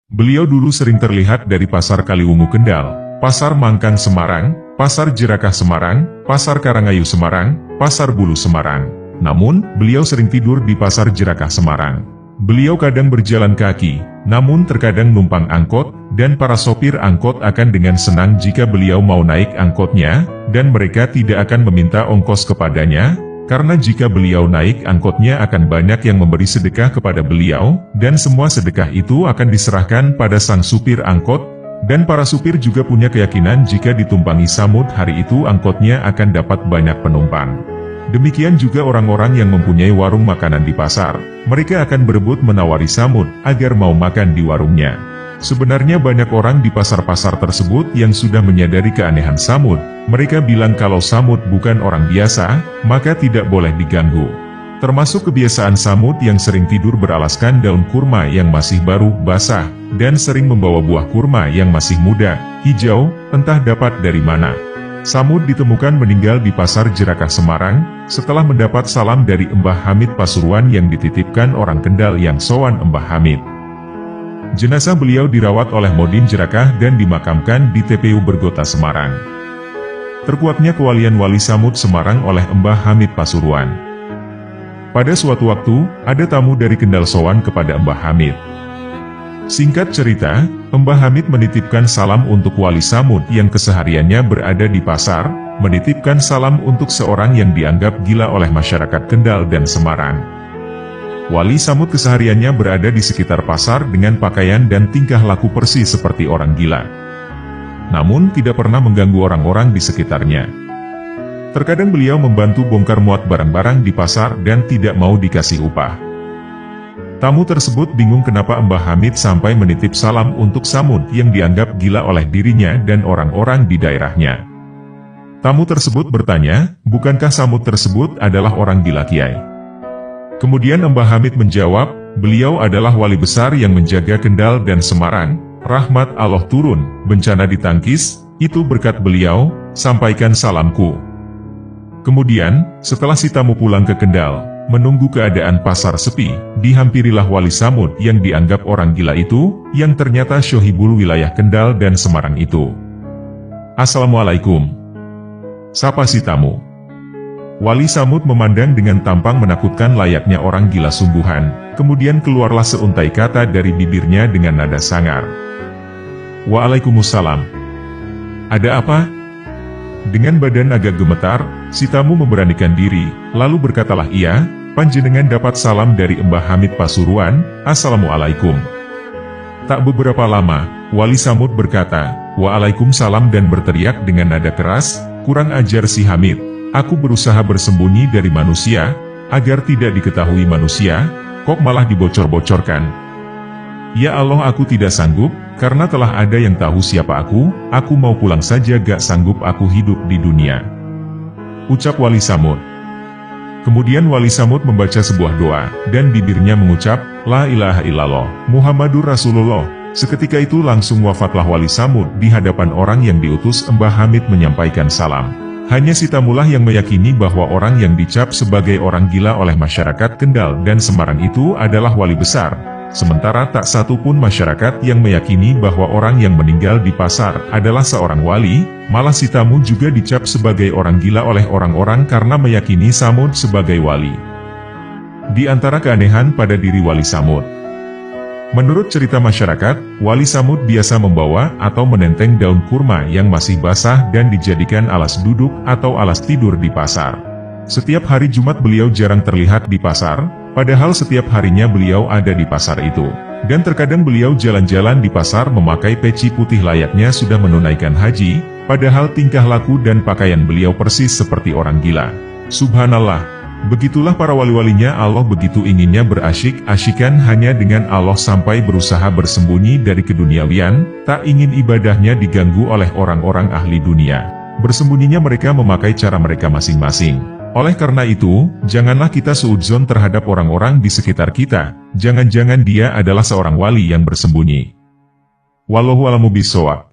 Beliau dulu sering terlihat dari Pasar Kaliwungu Kendal, Pasar Mangkang Semarang, Pasar Jerakah Semarang, Pasar Karangayu Semarang, Pasar Bulu Semarang. Namun, beliau sering tidur di Pasar Jerakah Semarang. Beliau kadang berjalan kaki, namun terkadang numpang angkot, dan para sopir angkot akan dengan senang jika beliau mau naik angkotnya, dan mereka tidak akan meminta ongkos kepadanya, karena jika beliau naik angkotnya akan banyak yang memberi sedekah kepada beliau, dan semua sedekah itu akan diserahkan pada sang supir angkot, dan para supir juga punya keyakinan jika ditumpangi Samud hari itu angkotnya akan dapat banyak penumpang. Demikian juga orang-orang yang mempunyai warung makanan di pasar, mereka akan berebut menawari Samud agar mau makan di warungnya. Sebenarnya banyak orang di pasar-pasar tersebut yang sudah menyadari keanehan Samud. Mereka bilang kalau Samud bukan orang biasa, maka tidak boleh diganggu. Termasuk kebiasaan Samud yang sering tidur beralaskan daun kurma yang masih baru, basah, dan sering membawa buah kurma yang masih muda, hijau, entah dapat dari mana. Samud ditemukan meninggal di Pasar Jerakah Semarang, setelah mendapat salam dari Mbah Hamid Pasuruan yang dititipkan orang Kendal yang sowan Mbah Hamid. Jenazah beliau dirawat oleh Modin Jerakah dan dimakamkan di TPU Bergota Semarang. Terkuatnya kewalian Wali Samud Semarang oleh Mbah Hamid Pasuruan. Pada suatu waktu, ada tamu dari Kendal sowan kepada Mbah Hamid. Singkat cerita, Mbah Hamid menitipkan salam untuk Wali Samud yang kesehariannya berada di pasar, menitipkan salam untuk seorang yang dianggap gila oleh masyarakat Kendal dan Semarang. Wali Samud kesehariannya berada di sekitar pasar dengan pakaian dan tingkah laku persis seperti orang gila. Namun tidak pernah mengganggu orang-orang di sekitarnya. Terkadang beliau membantu bongkar muat barang-barang di pasar dan tidak mau dikasih upah. Tamu tersebut bingung kenapa Mbah Hamid sampai menitip salam untuk Samud yang dianggap gila oleh dirinya dan orang-orang di daerahnya. Tamu tersebut bertanya, bukankah Samud tersebut adalah orang gila Kiai? Kemudian Mbah Hamid menjawab, beliau adalah wali besar yang menjaga Kendal dan Semarang, rahmat Allah turun, bencana ditangkis, itu berkat beliau, sampaikan salamku. Kemudian, setelah si tamu pulang ke Kendal, menunggu keadaan pasar sepi, dihampirilah Wali Samud yang dianggap orang gila itu, yang ternyata Syohibul wilayah Kendal dan Semarang itu. Assalamualaikum. Sapa si tamu. Wali Samud memandang dengan tampang menakutkan layaknya orang gila sungguhan, kemudian keluarlah seuntai kata dari bibirnya dengan nada sangar. Waalaikumsalam. Ada apa? Dengan badan agak gemetar, si tamu memberanikan diri, lalu berkatalah ia, panjenengan dapat salam dari Mbah Hamid Pasuruan, Assalamualaikum. Tak beberapa lama, Wali Samud berkata, Waalaikumsalam dan berteriak dengan nada keras, kurang ajar si Hamid, aku berusaha bersembunyi dari manusia, agar tidak diketahui manusia, kok malah dibocor-bocorkan. Ya Allah aku tidak sanggup, karena telah ada yang tahu siapa aku mau pulang saja gak sanggup aku hidup di dunia. Ucap Wali Samud. Kemudian Wali Samud membaca sebuah doa, dan bibirnya mengucap, La ilaha illallah, Muhammadur Rasulullah. Seketika itu langsung wafatlah Wali Samud di hadapan orang yang diutus Mbah Hamid menyampaikan salam. Hanya si tamulah yang meyakini bahwa orang yang dicap sebagai orang gila oleh masyarakat Kendal dan Semarang itu adalah wali besar. Sementara tak satu pun masyarakat yang meyakini bahwa orang yang meninggal di pasar adalah seorang wali, malah si tamu juga dicap sebagai orang gila oleh orang-orang karena meyakini Samud sebagai wali. Di antara keanehan pada diri Wali Samud. Menurut cerita masyarakat, Wali Samud biasa membawa atau menenteng daun kurma yang masih basah dan dijadikan alas duduk atau alas tidur di pasar. Setiap hari Jumat beliau jarang terlihat di pasar, padahal setiap harinya beliau ada di pasar itu. Dan terkadang beliau jalan-jalan di pasar memakai peci putih layaknya sudah menunaikan haji, padahal tingkah laku dan pakaian beliau persis seperti orang gila. Subhanallah, begitulah para wali-walinya Allah begitu inginnya berasyik-asyikan hanya dengan Allah sampai berusaha bersembunyi dari keduniawian, tak ingin ibadahnya diganggu oleh orang-orang ahli dunia. Bersembunyinya mereka memakai cara mereka masing-masing. Oleh karena itu, janganlah kita suudzon terhadap orang-orang di sekitar kita, jangan-jangan dia adalah seorang wali yang bersembunyi. Wallahu a'lamu bishawab.